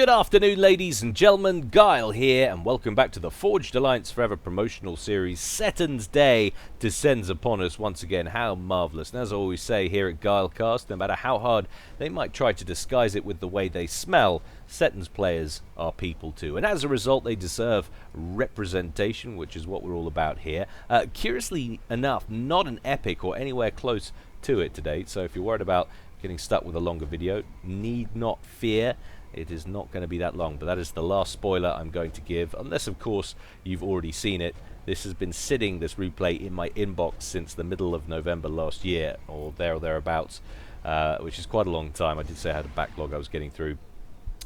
Good afternoon, ladies and gentlemen. Guile here, and welcome back to the Forged Alliance Forever promotional series. Setons Day descends upon us once again. How marvellous. And as I always say here at Guilecast, no matter how hard they might try to disguise it with the way they smell, Setons players are people too. And as a result, they deserve representation, which is what we're all about here. Curiously enough, not an epic or anywhere close to it today. So if you're worried about getting stuck with a longer video, need not fear. It is not going to be that long, but that is the last spoiler I'm going to give, unless of course you've already seen it. This has been sitting, this replay, in my inbox since the middle of November last year, or there or thereabouts, which is quite a long time. I did say I had a backlog I was getting through.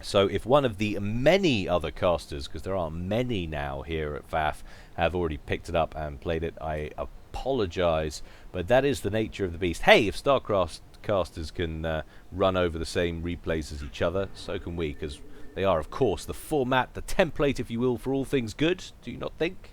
So if one of the many other casters, because there are many now here at FAF, have already picked it up and played it, I apologize, but that is the nature of the beast. Hey, if StarCraft casters can run over the same replays as each other, so can we, because they are, of course, the format, the template, if you will, for all things good. Do you not think?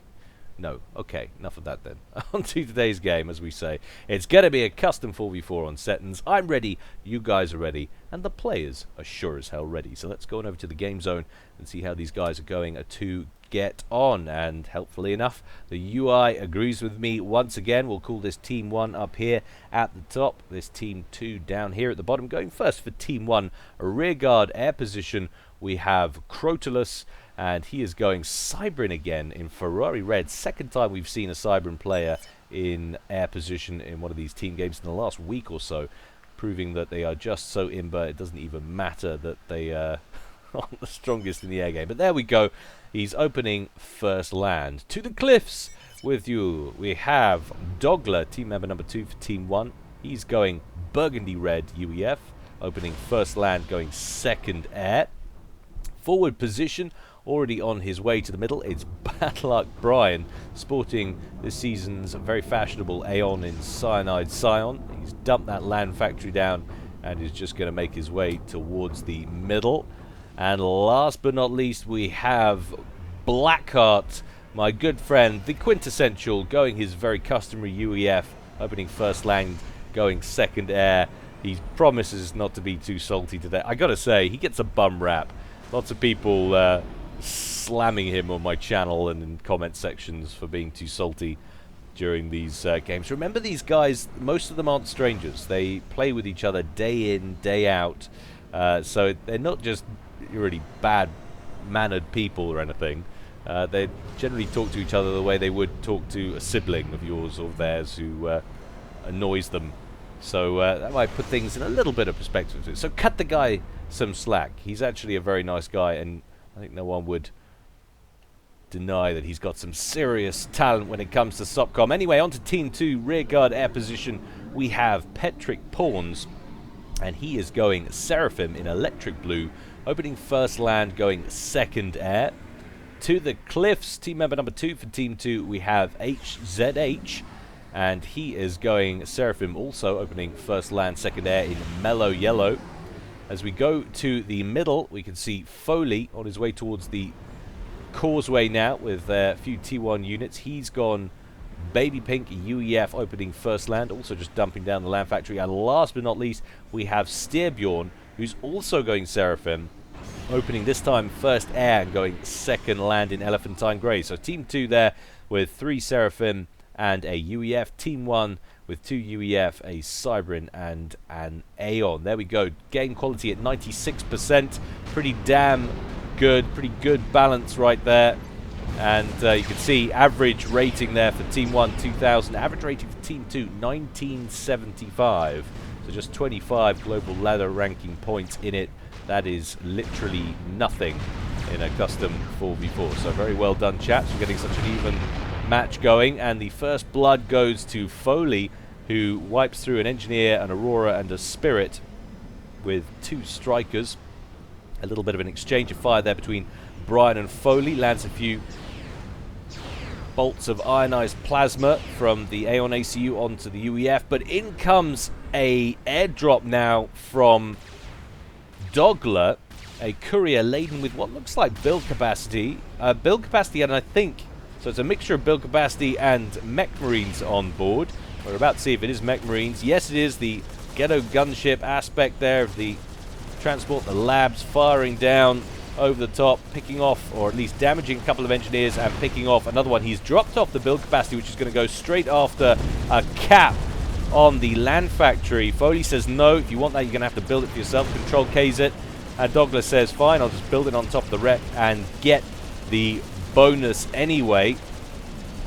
No. Okay, enough of that then. On to today's game, as we say. It's going to be a custom 4v4 on Setons. I'm ready, you guys are ready, and the players are sure as hell ready. So let's go on over to the game zone and see how these guys are going to get on. And helpfully enough, the UI agrees with me once again. We'll call this Team 1 up here at the top, this Team 2 down here at the bottom. Going first for Team 1, a rearguard air position, we have Crotalus, and he is going Cybrin again in Ferrari Red. Second time we've seen a Cybrin player in air position in one of these team games in the last week or so, proving that they are just so imber, it doesn't even matter that they aren't the strongest in the air game. But there we go. He's opening first land. To the cliffs with you, we have Dogler, team member number 2 for Team 1. He's going Burgundy Red UEF, opening first land, going second air. Forward position, already on his way to the middle, it's Bad Luck Brian, sporting this season's very fashionable Aeon in Cyanide Scion. He's dumped that land factory down and is just going to make his way towards the middle. And last but not least, we have Blackheart, my good friend, the quintessential, going his very customary UEF, opening first land, going second air. He promises not to be too salty today. I gotta say, he gets a bum rap. Lots of people slamming him on my channel and in comment sections for being too salty during these games. Remember, these guys, most of them aren't strangers. They play with each other day in, day out. So they're not just really bad-mannered people or anything. They generally talk to each other the way they would talk to a sibling of yours or theirs who annoys them. So that might put things in a little bit of perspective. So cut the guy some slack. He's actually a very nice guy, and I think no one would deny that he's got some serious talent when it comes to SOPCOM. Anyway, on to Team 2, rearguard air position. We have Petrick Pawns, and he is going Seraphim in electric blue, opening first land, going second air. To the cliffs, team member number 2 for Team 2, we have HZH, and he is going Seraphim, also opening first land, second air in mellow yellow. As we go to the middle, we can see Foley on his way towards the causeway now with a few T1 units. He's gone Baby Pink UEF, opening first land, also just dumping down the land factory. And last but not least, we have Steerbjorn, who's also going Seraphim, opening this time first air and going second land in Elephantine Grey. So Team 2 there with 3 Seraphim and a UEF. Team 1 with 2 UEF, a Cybrin and an Aeon. There we go. Game quality at 96%. Pretty damn good. Pretty good balance right there. And you can see average rating there for Team 1, 2000. Average rating for Team 2, 1975. So just 25 global ladder ranking points in it. That is literally nothing in a custom 4v4. So very well done, chaps, for getting such an even match going. And the first blood goes to Foley, who wipes through an Engineer, an Aurora, and a Spirit with 2 strikers. A little bit of an exchange of fire there between Brian and Foley. Lands a few bolts of ionized plasma from the Aeon ACU onto the UEF, but in comes a airdrop now from Dogler, a courier laden with what looks like build capacity. And I think, so it's a mixture of build capacity and mech marines on board. We're about to see if it is mech marines. Yes, it is. The ghetto gunship aspect there of the transport, the labs firing down over the top, picking off, or at least damaging a couple of engineers and picking off another one. He's dropped off the build capacity, which is going to go straight after a cap on the land factory. Foley says no, if you want that you're going to have to build it for yourself. Control K's it, and Dogler says fine, I'll just build it on top of the wreck and get the bonus anyway.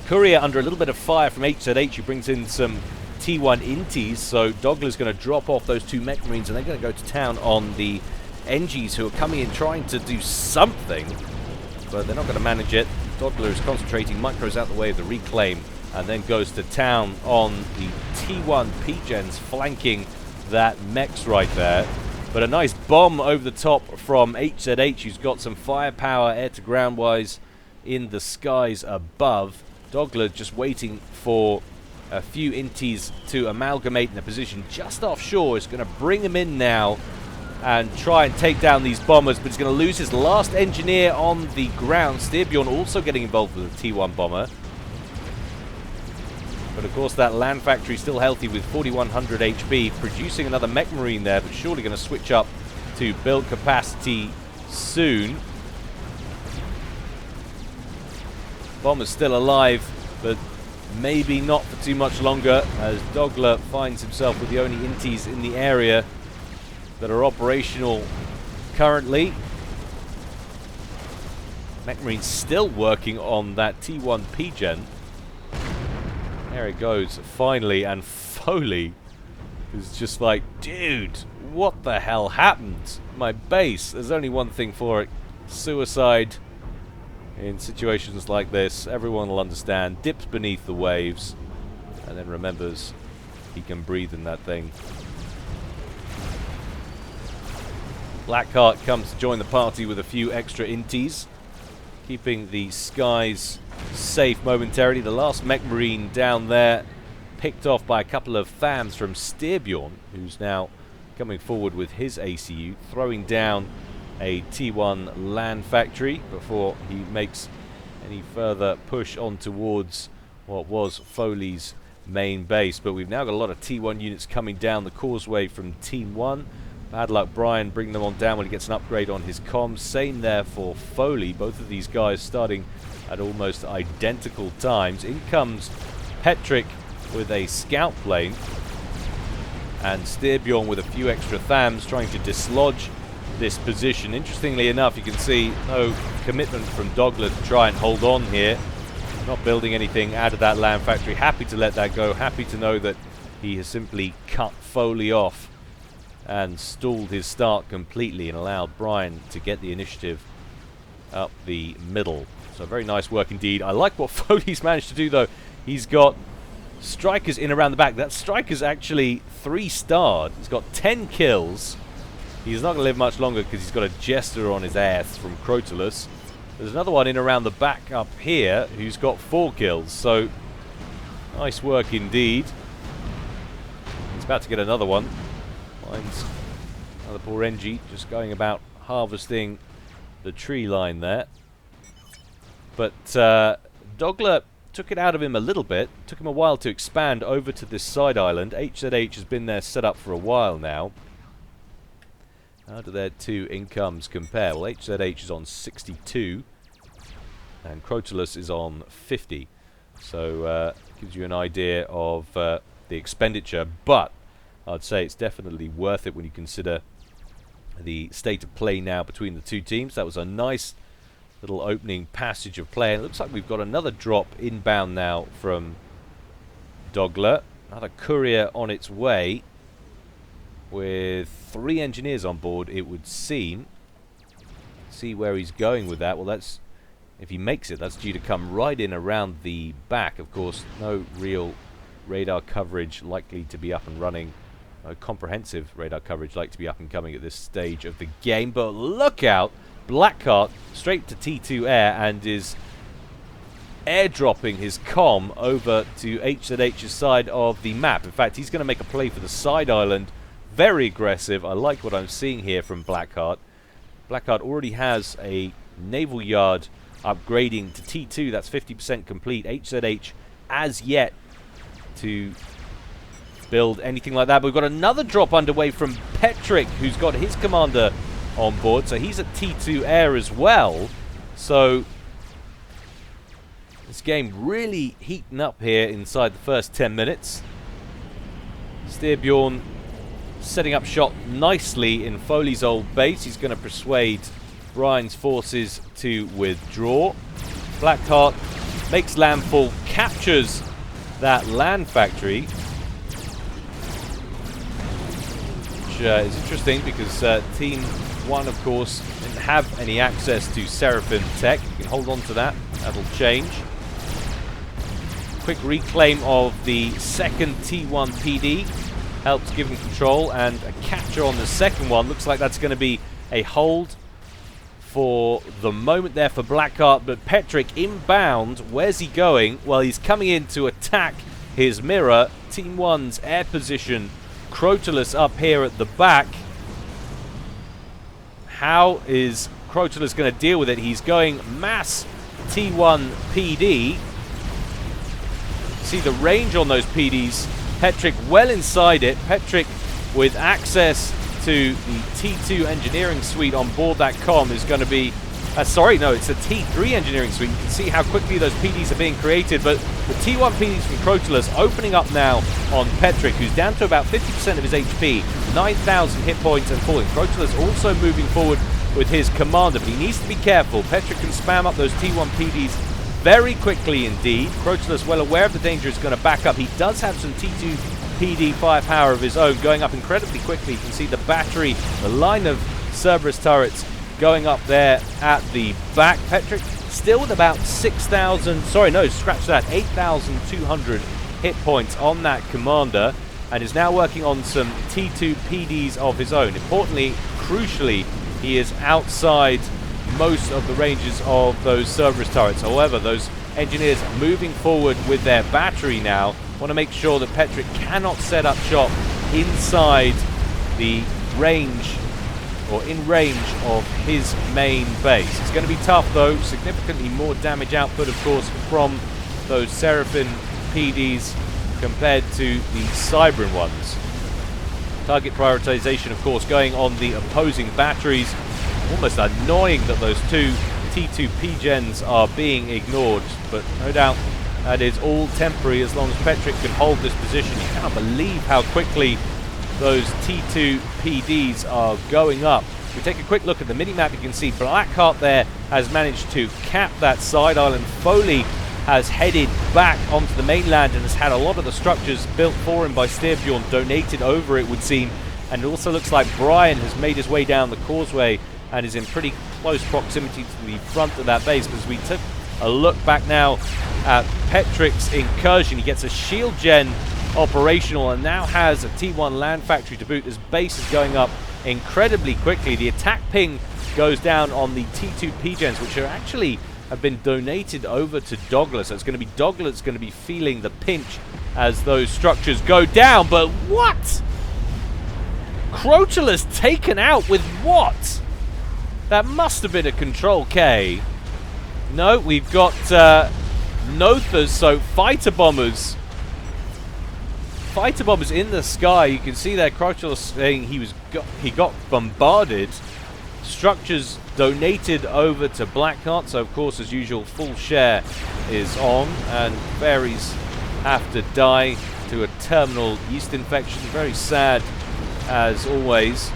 Courier under a little bit of fire from HZH, who brings in some T1 inties, so Dogler's going to drop off those 2 mech marines and they're going to go to town on the NGs, who are coming in trying to do something, but they're not going to manage it. Dogler is concentrating, micros out the way of the reclaim, and then goes to town on the T1 P-Gens, flanking that mechs right there. But a nice bomb over the top from HZH, who's got some firepower air-to-ground wise in the skies above. Dogler just waiting for a few inties to amalgamate in a position just offshore. Is going to bring him in now and try and take down these bombers, but he's going to lose his last engineer on the ground. Styrbjorn also getting involved with the T1 bomber. But of course that land factory still healthy with 4100 HP, producing another mech marine there, but surely going to switch up to build capacity soon. Bomber's still alive, but maybe not for too much longer, as Dogler finds himself with the only inties in the area that are operational currently. Mech Marine's still working on that T1 P-Gen. There it goes, finally, and Foley is just like, dude, what the hell happened? My base, there's only one thing for it, suicide. In situations like this, everyone will understand, dips beneath the waves, and then remembers he can breathe in that thing. Blackheart comes to join the party with a few extra inties, keeping the skies safe momentarily. The last mech marine down there picked off by a couple of FAMs from Styrbjorn, who's now coming forward with his ACU, throwing down a T1 land factory before he makes any further push on towards what was Foley's main base. But we've now got a lot of T1 units coming down the causeway from Team 1. Bad luck Brian bringing them on down when he gets an upgrade on his comms. Same there for Foley. Both of these guys starting at almost identical times. In comes Petrick with a scout plane, and Styrbjorn with a few extra FAMs trying to dislodge this position. Interestingly enough, you can see no commitment from Dogler to try and hold on here. Not building anything out of that land factory. Happy to let that go. Happy to know that he has simply cut Foley off and stalled his start completely and allowed Brian to get the initiative up the middle. So very nice work indeed. I like what Foley's managed to do though. He's got strikers in around the back. That striker's actually 3-starred. He's got 10 kills. He's not going to live much longer because he's got a jester on his ass from Crotulus. There's another one in around the back up here who's got 4 kills. So nice work indeed. He's about to get another one. Finds another poor NG just going about harvesting the tree line there. But Dogler took it out of him a little bit. Took him a while to expand over to this side island. HZH has been there set up for a while now. How do their 2 incomes compare? Well, HZH is on 62 and Crotulus is on 50. So gives you an idea of the expenditure, but I'd say it's definitely worth it when you consider the state of play now between the 2 teams. That was a nice little opening passage of play. And it looks like we've got another drop inbound now from Dogler. Another courier on its way with 3 engineers on board, it would seem. See where he's going with that. Well, that's, if he makes it, that's due to come right in around the back. Of course, no real radar coverage likely to be up and running. Comprehensive radar coverage like to be up and coming at this stage of the game. But look out! Blackheart straight to T2 air and is airdropping his comm over to HZH's side of the map. In fact, he's going to make a play for the side island. Very aggressive. I like what I'm seeing here from Blackheart. Blackheart already has a naval yard upgrading to T2. That's 50% complete. HZH as yet to build anything like that. But we've got another drop underway from Petrick, who's got his commander on board. So he's at T2 air as well. So this game really heating up here inside the first 10 minutes. Styrbjorn setting up shop nicely in Foley's old base. He's going to persuade Brian's forces to withdraw. Blackheart makes landfall, captures that land factory. Which is interesting because Team 1, of course, didn't have any access to Seraphim tech. You can hold on to that. That'll change. Quick reclaim of the second T1 PD helps give him control, and a capture on the second one. Looks like that's going to be a hold for the moment there for Blackheart, but Petrick inbound. Where's he going? Well, he's coming in to attack his mirror. Team 1's air position. Crotalus up here at the back. How is Crotalus going to deal with it? He's going mass T1 PD. See the range on those PDs. Petrick well inside it. Petrick with access to the T2 engineering suite on board that comm is going to be... sorry, no, it's a T3 engineering suite. You can see how quickly those PDs are being created, but the T1 PDs from Crotalus opening up now on Petrick, who's down to about 50% of his HP, 9,000 hit points and falling. Crotalus also moving forward with his commander, but he needs to be careful. Petrick can spam up those T1 PDs very quickly indeed. Crotalus, well aware of the danger, is going to back up. He does have some T2 PD firepower of his own, going up incredibly quickly. You can see the battery, the line of Cerberus turrets going up there at the back. Petrick still with about 6,000, sorry, no, scratch that, 8,200 hit points on that commander, and is now working on some T2 PDs of his own. Importantly, crucially, he is outside most of the ranges of those Cerberus turrets. However, those engineers moving forward with their battery now want to make sure that Petrick cannot set up shop inside the range or in range of his main base. It's going to be tough though. Significantly more damage output, of course, from those Seraphim PDs compared to the Cybran ones. Target prioritization, of course, going on the opposing batteries. Almost annoying that those two T2 P-gens are being ignored, but no doubt that is all temporary as long as Petrick can hold this position. You cannot believe how quickly those T2 PDs are going up. If we take a quick look at the minimap, you can see Blackheart there has managed to cap that side island. Foley has headed back onto the mainland and has had a lot of the structures built for him by Styrbjorn donated over, it would seem. And it also looks like Brian has made his way down the causeway and is in pretty close proximity to the front of that base. Because we took a look back now at Petrick's incursion, he gets a shield gen operational and now has a T1 land factory to boot. His base is going up incredibly quickly. The attack ping goes down on the T2 P-gens, which are actually have been donated over to Dogler. So it's going to be Dogler that's going to be feeling the pinch as those structures go down. But what? Crotalus taken out with what? That must have been a Control K. No, we've got Nothas, so fighter bombers. Fighter bombers in the sky. You can see there Crotalus saying he got bombarded. Structures donated over to Blackheart, so of course, as usual, full share is on, and fairies have to die to a terminal yeast infection. Very sad, as always.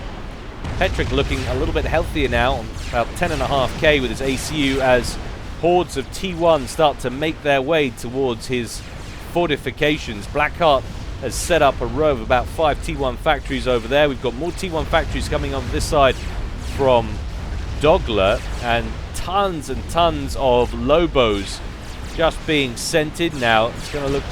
Petrick looking a little bit healthier now, about 10.5k with his ACU, as hordes of T1 start to make their way towards his fortifications. Blackheart has set up a row of about 5 T1 factories over there. We've got more T1 factories coming on this side from Dogler, and tons of Lobos just being scented now. It's going to look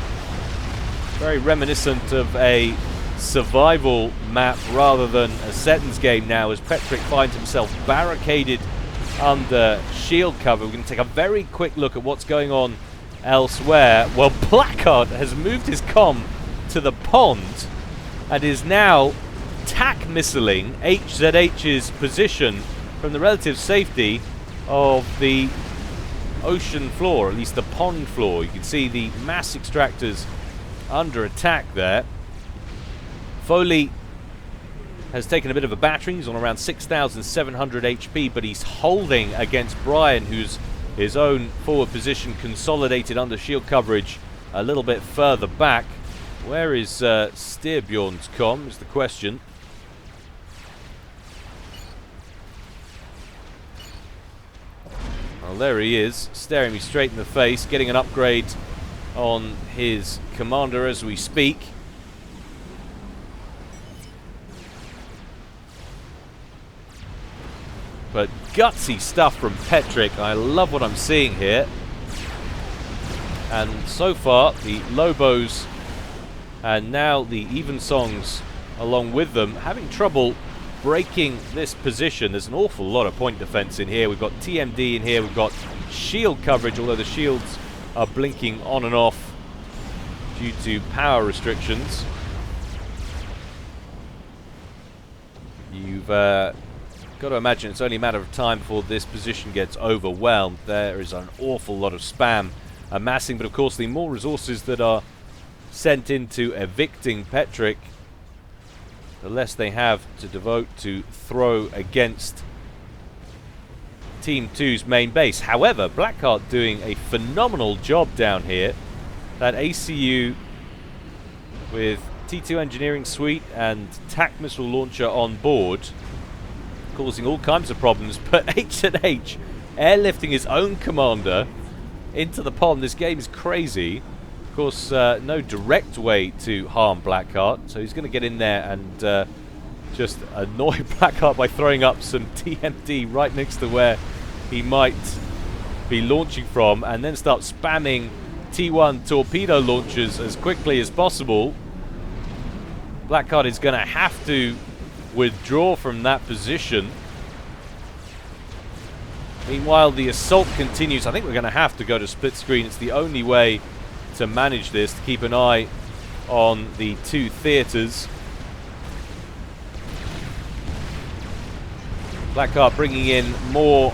very reminiscent of a survival map rather than a Setons game now, as Petrick finds himself barricaded under shield cover. We're going to take a very quick look at what's going on elsewhere. Well, Blackheart has moved his comm to the pond and is now tac missiling HZH's position from the relative safety of the ocean floor, at least the pond floor. You can see the mass extractors under attack there. Foley has taken a bit of a battering. He's on around 6,700 HP, but he's holding against Brian, who's his own forward position consolidated under shield coverage a little bit further back. Where is Styrbjorn's comm is the question. Well, there he is, staring me straight in the face, getting an upgrade on his commander as we speak. But gutsy stuff from Petric. I love what I'm seeing here. And so far, the Lobos and now the Evensongs along with them having trouble breaking this position. There's an awful lot of point defense in here. We've got TMD in here. We've got shield coverage, although the shields are blinking on and off due to power restrictions. You've got to imagine it's only a matter of time before this position gets overwhelmed. There is an awful lot of spam amassing, but of course the more resources that are sent into evicting Petric, the less they have to devote to throw against Team 2's main base. However, Blackheart doing a phenomenal job down here. That ACU with T2 engineering suite and TAC missile launcher on board, causing all kinds of problems, but H&H airlifting his own commander into the pond. This game is crazy. Of course, no direct way to harm Blackheart, so he's going to get in there and just annoy Blackheart by throwing up some TMD right next to where he might be launching from, and then start spamming T1 torpedo launchers as quickly as possible. Blackheart is going to have to withdraw from that position. Meanwhile, the assault continues. I think we're going to have to go to split screen. It's the only way to manage this, to keep an eye on the two theatres. Blackheart bringing in more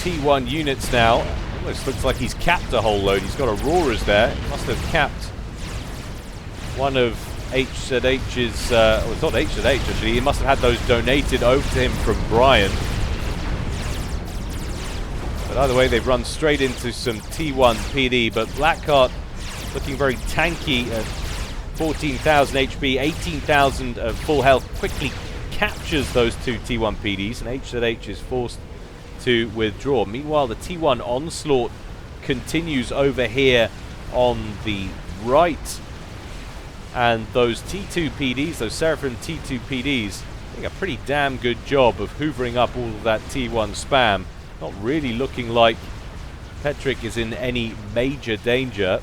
T1 units now. Almost looks like he's capped a whole load. He's got Auroras there. He must have capped one of HZH's, well, it's not HZH actually, he must have had those donated over to him from Brian. But either way, they've run straight into some T1 PD, but Blackheart looking very tanky at 14,000 HP, 18,000 of full health, quickly captures those two T1 PDs, and HZH is forced to withdraw. Meanwhile, the T1 onslaught continues over here on the right. And those T2 PDs, those Seraphim T2 PDs, doing a pretty damn good job of hoovering up all of that T1 spam. Not really looking like Petric is in any major danger.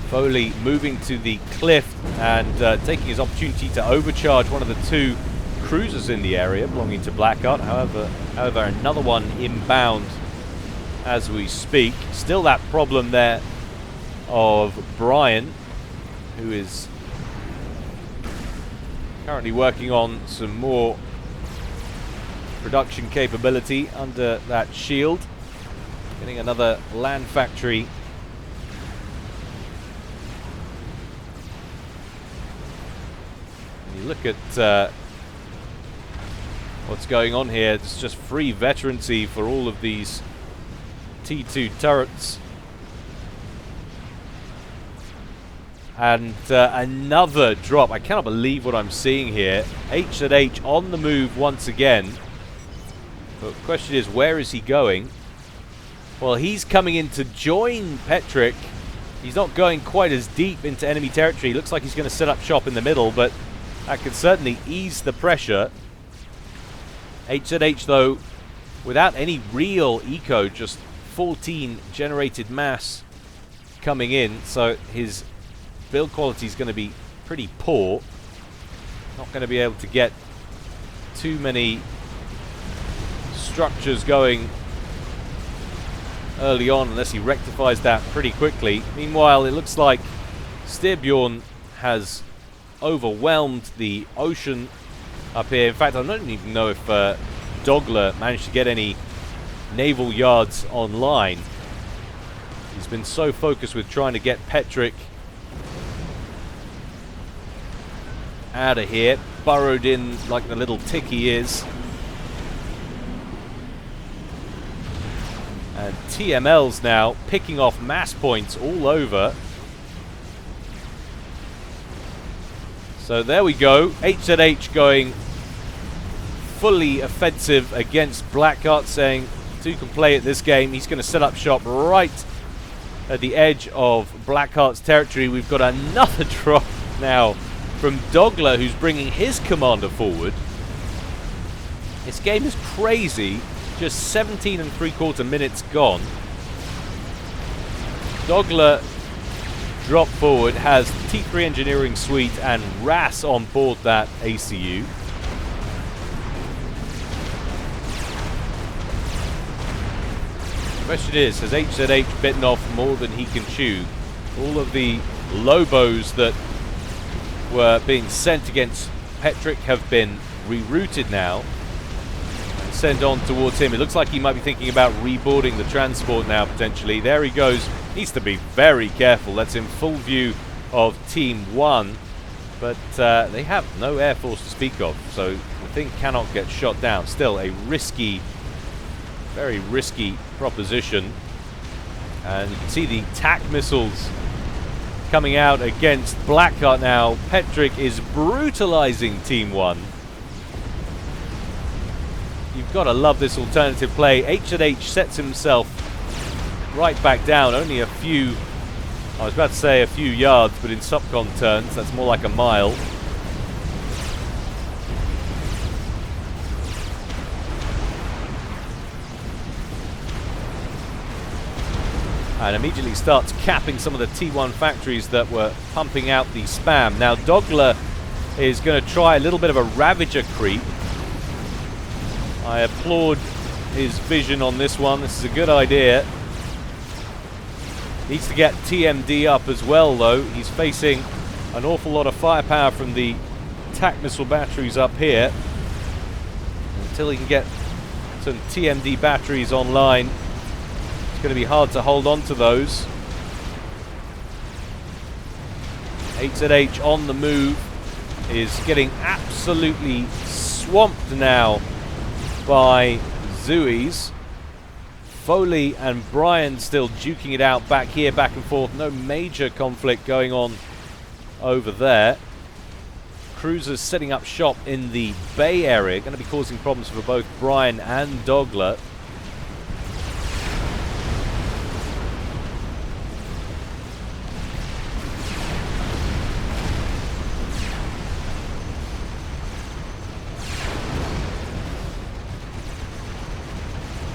Foley moving to the cliff and taking his opportunity to overcharge one of the two cruisers in the area belonging to Blackheart. However, another one inbound as we speak. Still that problem there of Brian, who is currently working on some more production capability under that shield. Getting another land factory. When you look at what's going on here, it's just free veterancy for all of these T2 turrets. And another drop. I cannot believe what I'm seeing here. HZH on the move once again. But the question is, where is he going? Well, he's coming in to join Petric. He's not going quite as deep into enemy territory. Looks like he's going to set up shop in the middle, but that could certainly ease the pressure. HZH, though, without any real eco, just 14 generated mass coming in, so his build quality is going to be pretty poor. Not going to be able to get too many structures going early on unless he rectifies that pretty quickly. Meanwhile, it looks like Styrbjorn has overwhelmed the ocean up here. In fact, I don't even know if Dogler managed to get any naval yards online. He's been so focused with trying to get Petric out of here, burrowed in like the little tick he is. And TML's now picking off mass points all over. So there we go. HZH going fully offensive against Blackheart, saying two can play at this game. He's going to set up shop right at the edge of Blackheart's territory. We've got another drop now from Dogler, who's bringing his commander forward. This game is crazy. Just 17 3/4 minutes gone. Dogler dropped forward, has T3 Engineering Suite and RAS on board that ACU. The question is, has HZH bitten off more than he can chew? All of the Lobos that were being sent against Petrick have been rerouted now and sent on towards him. It looks like he might be thinking about reboarding the transport now, potentially. There he goes. Needs to be very careful. That's in full view of Team 1. But they have no air force to speak of, so the thing cannot get shot down. Still a risky, very risky proposition. And you can see the TAC missiles coming out against Blackheart now. Petrick is brutalizing Team 1. You've got to love this alternative play. HZH sets himself right back down, only a few, I was about to say a few yards, but in subcon terms, that's more like a mile. And immediately starts capping some of the T1 factories that were pumping out the spam. Now Dogler is going to try a little bit of a Ravager creep. I applaud his vision on this one. This is a good idea. Needs to get TMD up as well, though. He's facing an awful lot of firepower from the TAC missile batteries up here. Until he can get some TMD batteries online, it's going to be hard to hold on to those. HZH on the move is getting absolutely swamped now by Zooies. Foley and Brian still duking it out back here, back and forth. No major conflict going on over there. Cruisers setting up shop in the Bay area. Going to be causing problems for both Brian and Dogler.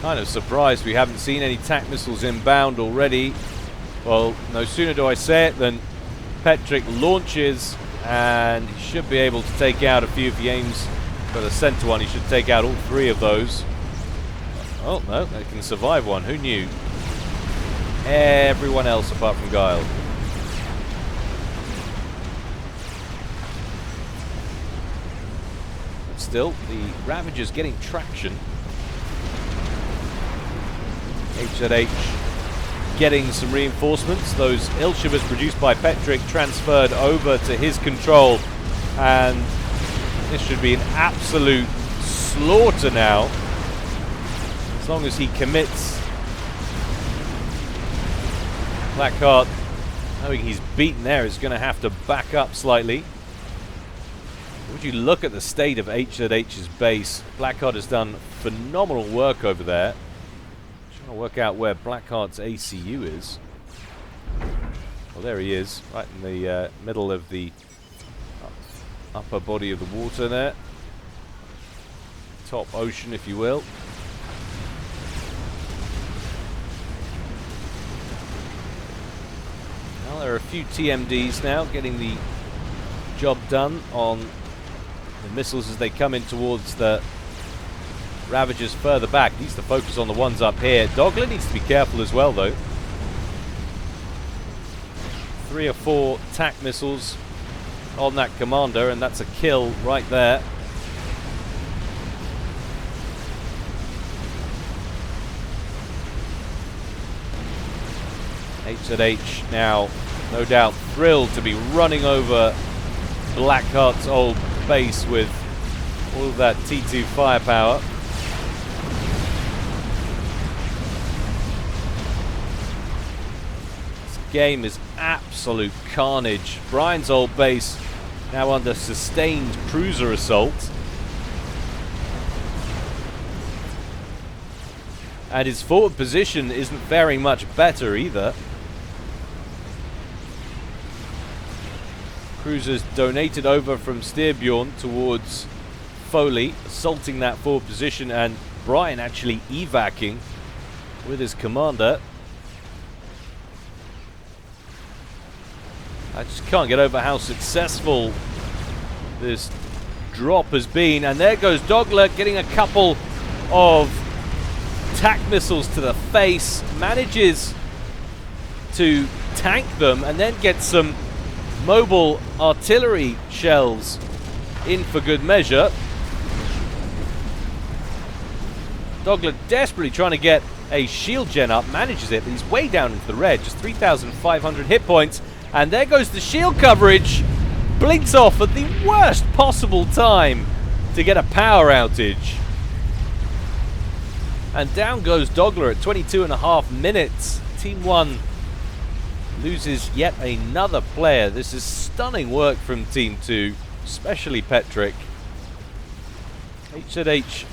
Kind of surprised we haven't seen any TAC missiles inbound already. Well, no sooner do I say it than Petrick launches, and he should be able to take out a few. If he aims for the center one, he should take out all three of those. Oh no, they can survive one. Who knew? Everyone else apart from Guile. But still, the Ravager's getting traction. HZH getting some reinforcements. Those Ilshivas produced by Petrick transferred over to his control, and this should be an absolute slaughter now, as long as he commits. Blackheart, knowing he's beaten there, is going to have to back up slightly. Would you look at the state of HZH's base? Blackheart has done phenomenal work over there. Trying to work out where Blackheart's ACU is. Well, there he is, right in the middle of the upper body of the water there. Top ocean, if you will. Well, there are a few TMDs now getting the job done on the missiles as they come in towards the Ravagers further back. Needs to focus on the ones up here. Dogler needs to be careful as well, though. 3 or 4 TAC missiles on that commander, and that's a kill right there. HZH now, no doubt, thrilled to be running over Blackheart's old base with all of that T2 firepower. This game is absolute carnage. Brian's old base now under sustained cruiser assault. And his forward position isn't very much better either. Cruisers donated over from Styrbjorn towards Foley, assaulting that forward position, and Brian actually evacing with his commander. I just can't get over how successful this drop has been. And there goes Dogler getting a couple of tac missiles to the face, manages to tank them, and then gets some mobile artillery shells in for good measure. Dogler desperately trying to get a shield gen up, manages it, but he's way down into the red, just 3,500 hit points. And there goes the shield coverage, blinks off at the worst possible time to get a power outage. And down goes Dogler at 22.5 minutes. Team 1 loses yet another player. This is stunning work from Team 2, especially Petrick. HZH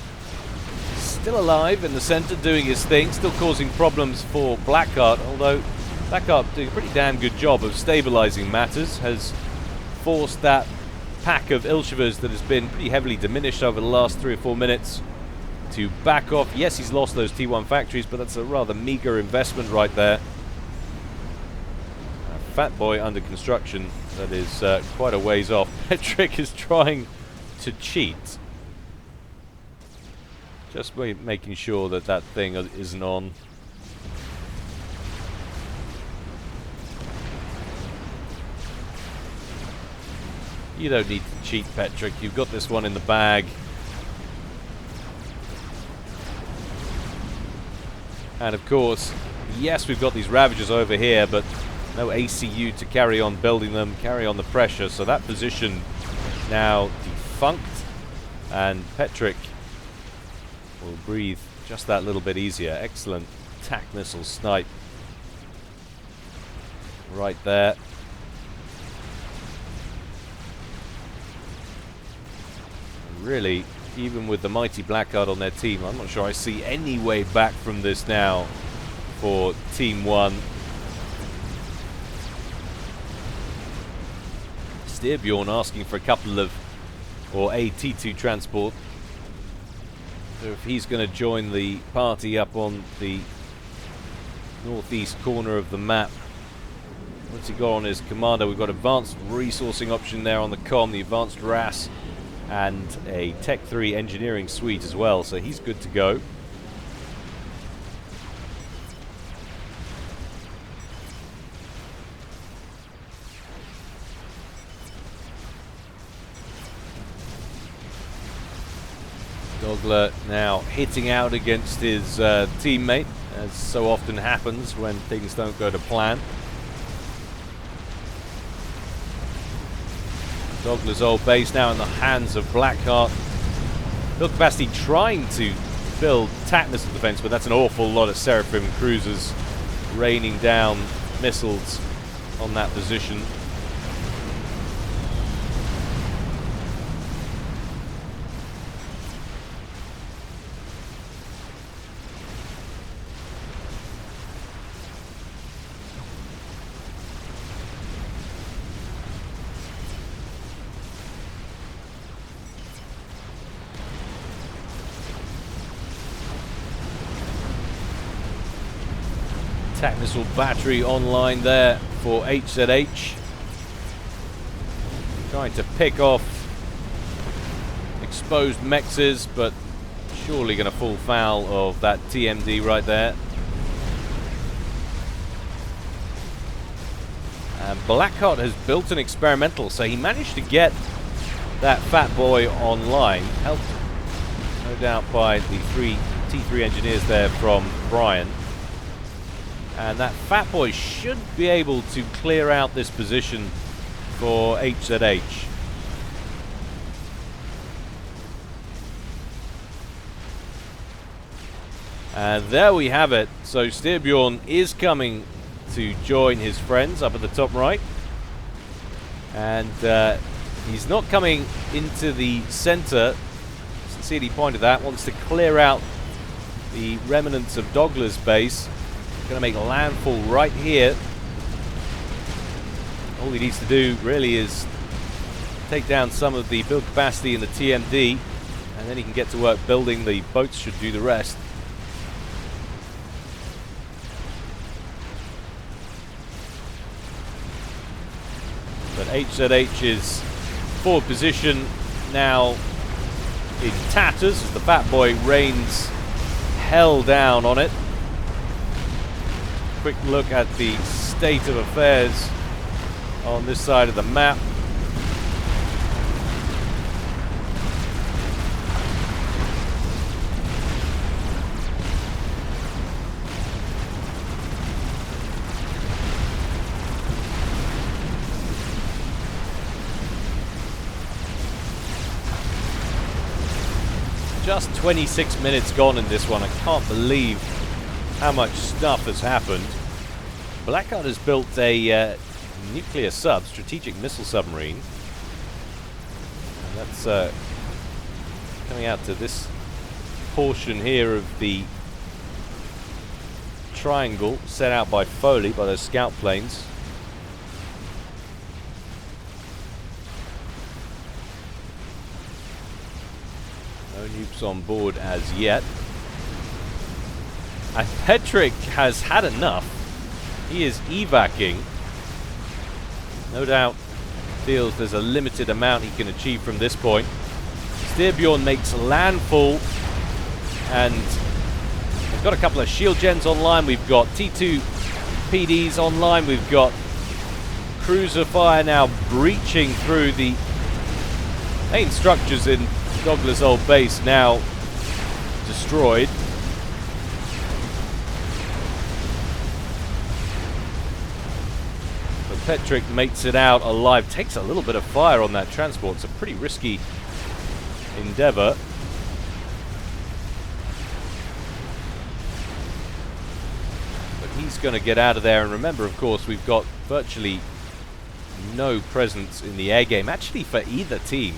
still alive in the center, doing his thing, still causing problems for Blackheart, although Blackheart doing a pretty damn good job of stabilizing matters, has forced that pack of Ilshevers that has been pretty heavily diminished over the last 3 or 4 minutes to back off. Yes, he's lost those T1 factories, but that's a rather meager investment right there. A Fat Boy under construction, that is quite a ways off. Petrick is trying to cheat. Just making sure that that thing isn't on. You don't need to cheat, Petrick. You've got this one in the bag. And of course, yes, we've got these Ravagers over here, but no ACU to carry on building them, carry on the pressure. So that position now defunct, and Petrick will breathe just that little bit easier. Excellent tac missile snipe right there. Really, even with the mighty Blackheart on their team, I'm not sure I see any way back from this now for Team 1. Styrbjorn asking for a couple of, or a T2 transport. So if he's going to join the party up on the northeast corner of the map, what's he got on his commander? We've got advanced resourcing option there on the comm, the advanced RAS, and a Tech 3 engineering suite as well, so he's good to go. Dogler now hitting out against his teammate, as so often happens when things don't go to plan. Dogler's old base now in the hands of Blackheart. Build capacity trying to build tac missile defense, but that's an awful lot of Seraphim cruisers raining down missiles on that position. Tac missile battery online there for HZH. Trying to pick off exposed mexes, but surely going to fall foul of that TMD right there. And Blackheart has built an experimental, so he managed to get that Fat Boy online, helped no doubt by the T3 engineers there from Brian. And that Fat Boy should be able to clear out this position for HZH. And there we have it. So Styrbjorn is coming to join his friends up at the top right. And he's not coming into the center. Sincerely pointed that. Wants to clear out the remnants of Dogler's base. Going to make landfall right here. All he needs to do really is take down some of the build capacity in the TMD, and then he can get to work building. The boats should do the rest. But HZH's forward position now in tatters as the Fat Boy rains hell down on it. Quick look at the state of affairs on this side of the map. Just 26 minutes gone in this one. I can't believe how much stuff has happened. Blackheart has built a nuclear strategic missile submarine. And that's coming out to this portion here of the triangle set out by Foley, by those scout planes. No nukes on board as yet. And Petrick has had enough. He is evacing. No doubt feels there's a limited amount he can achieve from this point. Styrbjorn makes landfall, and we've got a couple of shield gens online. We've got T2 PDs online. We've got cruiser fire now breaching through the main structures in Dogler's old base, now destroyed. But Petrick makes it out alive. Takes a little bit of fire on that transport. It's a pretty risky endeavor. But he's going to get out of there. And remember, of course, we've got virtually no presence in the air game, actually, for either team.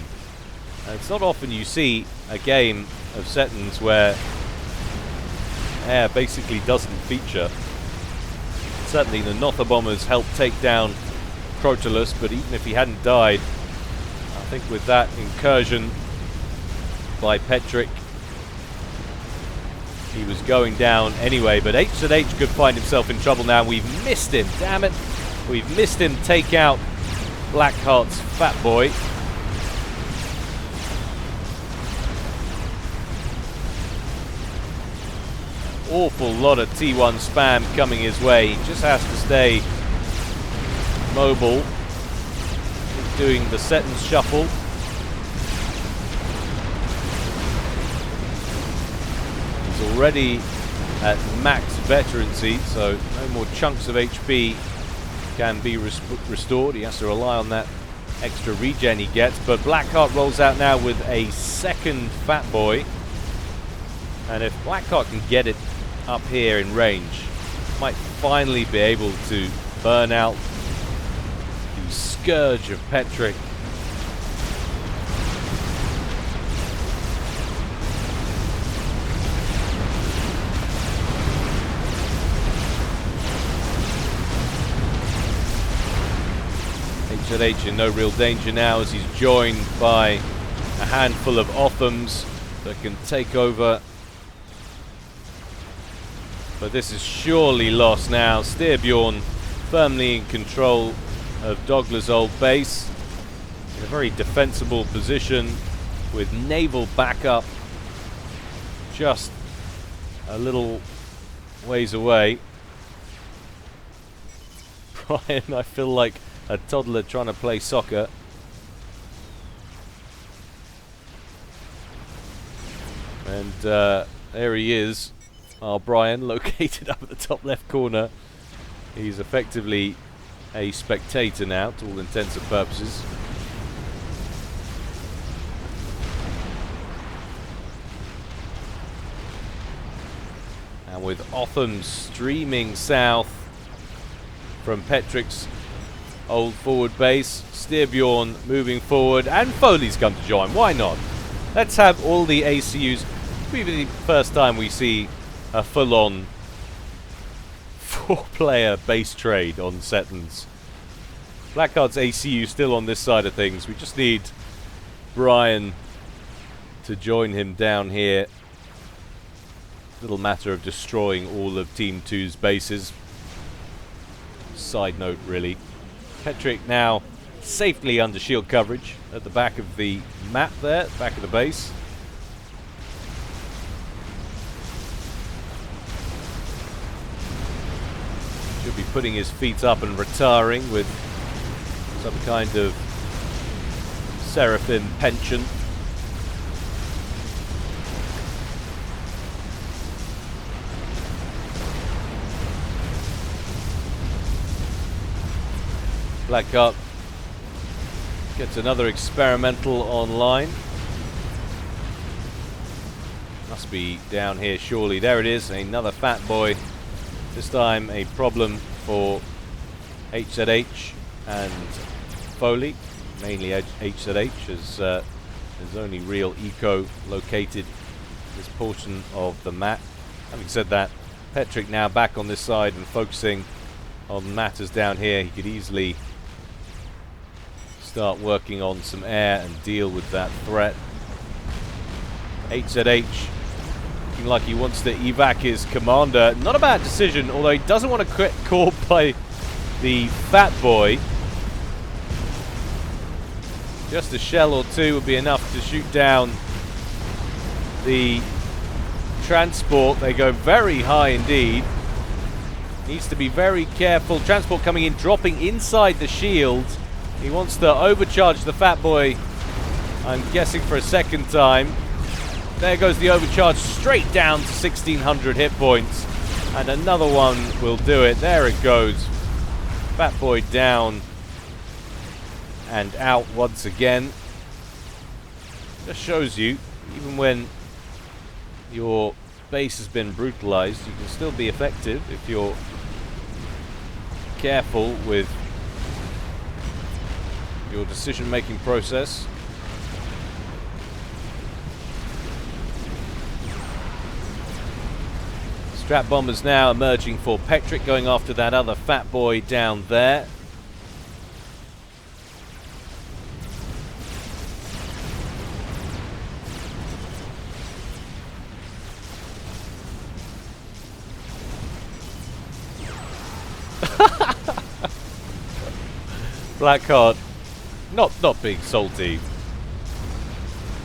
It's not often you see a game of Setons where air basically doesn't feature. Certainly the Notha bombers helped take down Crotalus, but even if he hadn't died, I think with that incursion by Petrick, he was going down anyway. But HZH could find himself in trouble now. We've missed him, damn it. We've missed him take out Blackheart's Fat Boy. Awful lot of T1 spam coming his way. He just has to stay mobile. He's doing the Setons shuffle. He's already at max veterancy, so no more chunks of HP can be restored. He has to rely on that extra regen he gets. But Blackheart rolls out now with a second Fat Boy. And if Blackheart can get it up here in range, might finally be able to burn out the scourge of Petrick. HZH in no real danger now as he's joined by a handful of Othams that can take over. But this is surely lost now. Styrbjorn firmly in control of Dogler's old base, in a very defensible position with naval backup just a little ways away. Brian, I feel like a toddler trying to play soccer. And there he is. Our Brian, located up at the top left corner. He's effectively a spectator now, to all intents and purposes. And with Otham streaming south from Petric's old forward base, Styrbjorn moving forward, and Foley's come to join. Why not? Let's have all the ACUs. It'll be the first time we see a full-on 4-player base trade on Setons. Blackheart's ACU still on this side of things. We just need Brian to join him down here. Little matter of destroying all of Team 2's bases. Side note, really. Petric now safely under shield coverage at the back of the map there, back of the base. Should be putting his feet up and retiring with some kind of Seraphim penchant. Blackheart gets another experimental online. Must be down here surely. There it is, another fat boy. This time a problem for HZH and Foley. Mainly HZH, as there's only real eco located this portion of the map. Having said that, Petric now back on this side and focusing on matters down here. He could easily start working on some air and deal with that threat. HZH looking like he wants to evac his commander. Not a bad decision, although he doesn't want to get caught by the fat boy. Just a shell or two would be enough to shoot down the transport. They go very high indeed. Needs to be very careful. Transport coming in, dropping inside the shield. He wants to overcharge the fat boy, I'm guessing for a second time. There goes the overcharge straight down to 1600 hit points. And another one will do it. There it goes. Fat boy down and out once again. Just shows you, even when your base has been brutalized, you can still be effective if you're careful with your decision-making process. Strap bombers now emerging for Petric, going after that other fat boy down there. Blackheart not being salty.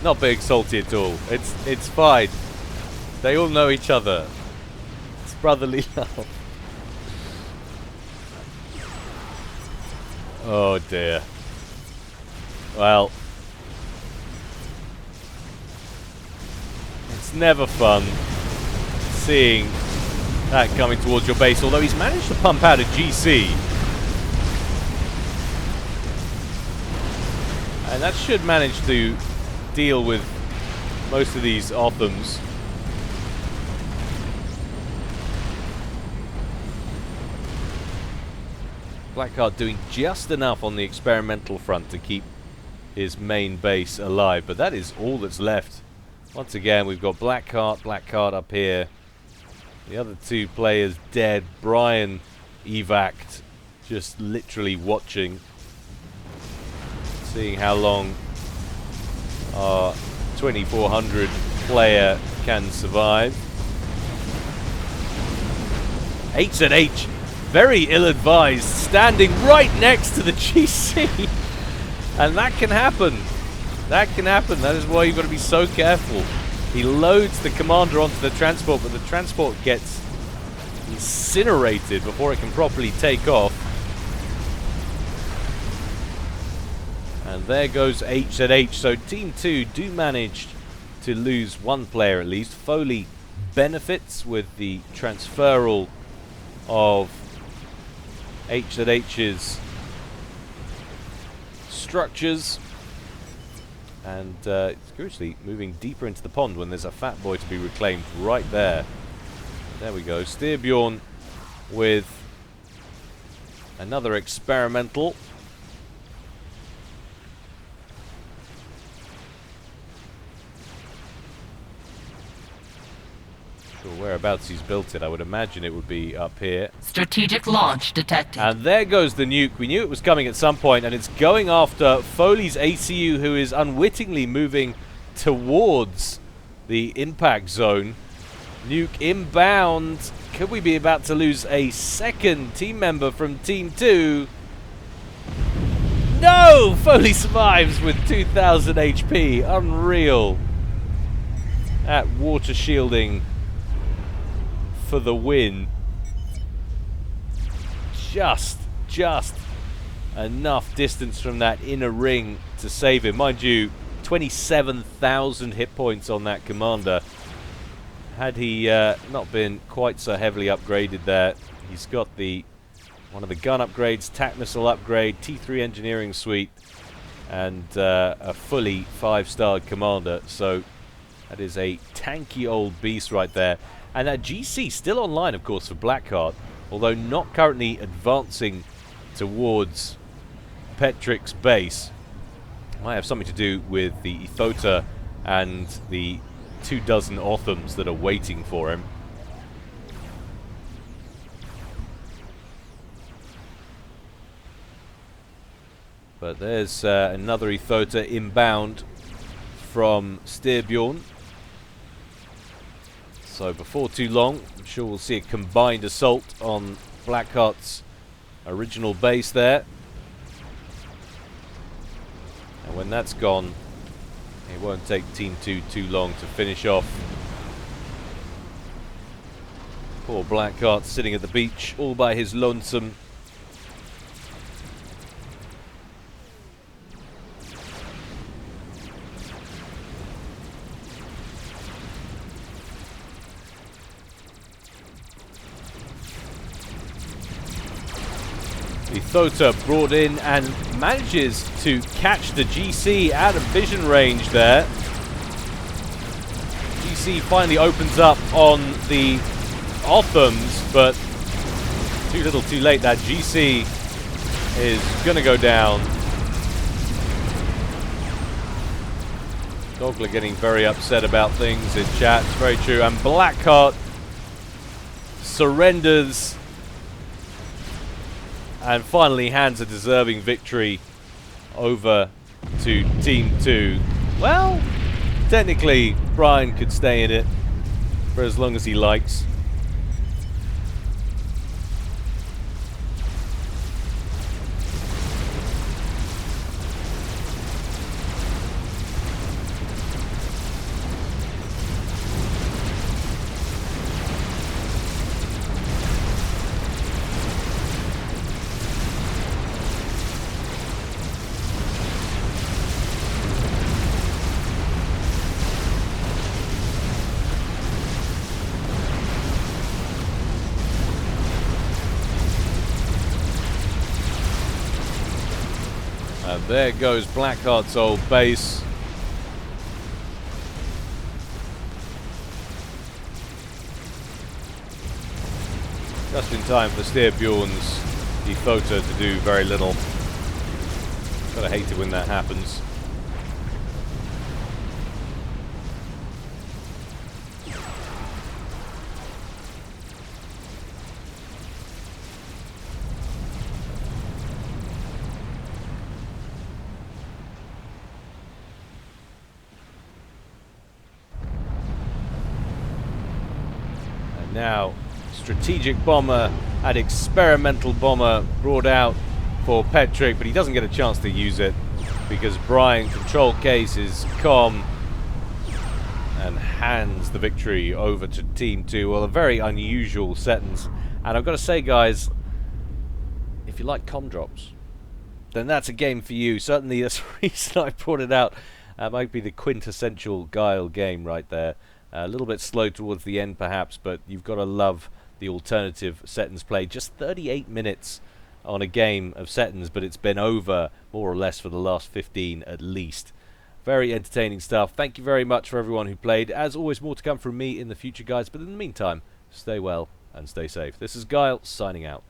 Not being salty at all. It's fine. They all know each other. It's brotherly love. Oh dear. Well, it's never fun seeing that coming towards your base, although he's managed to pump out a GC. And that should manage to deal with most of these Othams. Blackheart doing just enough on the experimental front to keep his main base alive, but that is all that's left. Once again, we've got Blackheart up here. The other two players dead. Brian evac'd, just literally watching. Seeing how long our 2400 player can survive. HZH, very ill-advised, standing right next to the GC. And that can happen. That can happen. That is why you've got to be so careful. He loads the commander onto the transport, but the transport gets incinerated before it can properly take off. And there goes HZH. So Team 2 do manage to lose one player at least. Foley benefits with the transferal of HZH's structures. And it's curiously moving deeper into the pond when there's a fat boy to be reclaimed right there. There we go. Styrbjorn with another experimental. Sure whereabouts he's built it. I would imagine it would be up here. Strategic launch detected. And there goes the nuke. We knew it was coming at some point, and it's going after Foley's ACU, who is unwittingly moving towards the impact zone. Nuke inbound. Could we be about to lose a second team member from Team 2? No! Foley survives with 2,000 HP. Unreal. That water shielding for the win. Just enough distance from that inner ring to save him. Mind you, 27,000 hit points on that commander. Had he not been quite so heavily upgraded there, he's got one of the gun upgrades, TAC missile upgrade, T3 engineering suite, and a fully 5-star commander. So that is a tanky old beast right there. And that GC still online, of course, for Blackheart, although not currently advancing towards Petrick's base. Might have something to do with the Ethota and the 24 Othams that are waiting for him. But there's another Ethota inbound from Styrbjorn. So before too long, I'm sure we'll see a combined assault on Blackheart's original base there. And when that's gone, it won't take Team 2 too long to finish off. Poor Blackheart sitting at the beach all by his lonesome. Ethota brought in and manages to catch the GC out of vision range there. GC finally opens up on the Othams, but too little too late. That GC is going to go down. Dogler getting very upset about things in chat. It's very true. And Blackheart surrenders and finally hands a deserving victory over to Team 2. Well, technically, Brian could stay in it for as long as he likes. And there goes Blackheart's old base. Just in time for Styrbjorn's Ethota to do very little. Gotta hate it when that happens. Now, strategic bomber and experimental bomber brought out for Petrick, but he doesn't get a chance to use it because Brian control case is calm and hands the victory over to Team 2. Well, a very unusual Setons. And I've got to say, guys, if you like comm drops, then that's a game for you. Certainly, that's the reason I brought it out. Might be the quintessential Guile game right there. A little bit slow towards the end, perhaps, but you've got to love the alternative Setons play. Just 38 minutes on a game of Setons, but it's been over more or less for the last 15 at least. Very entertaining stuff. Thank you very much for everyone who played. As always, more to come from me in the future, guys. But in the meantime, stay well, and stay safe. This is Guile, signing out.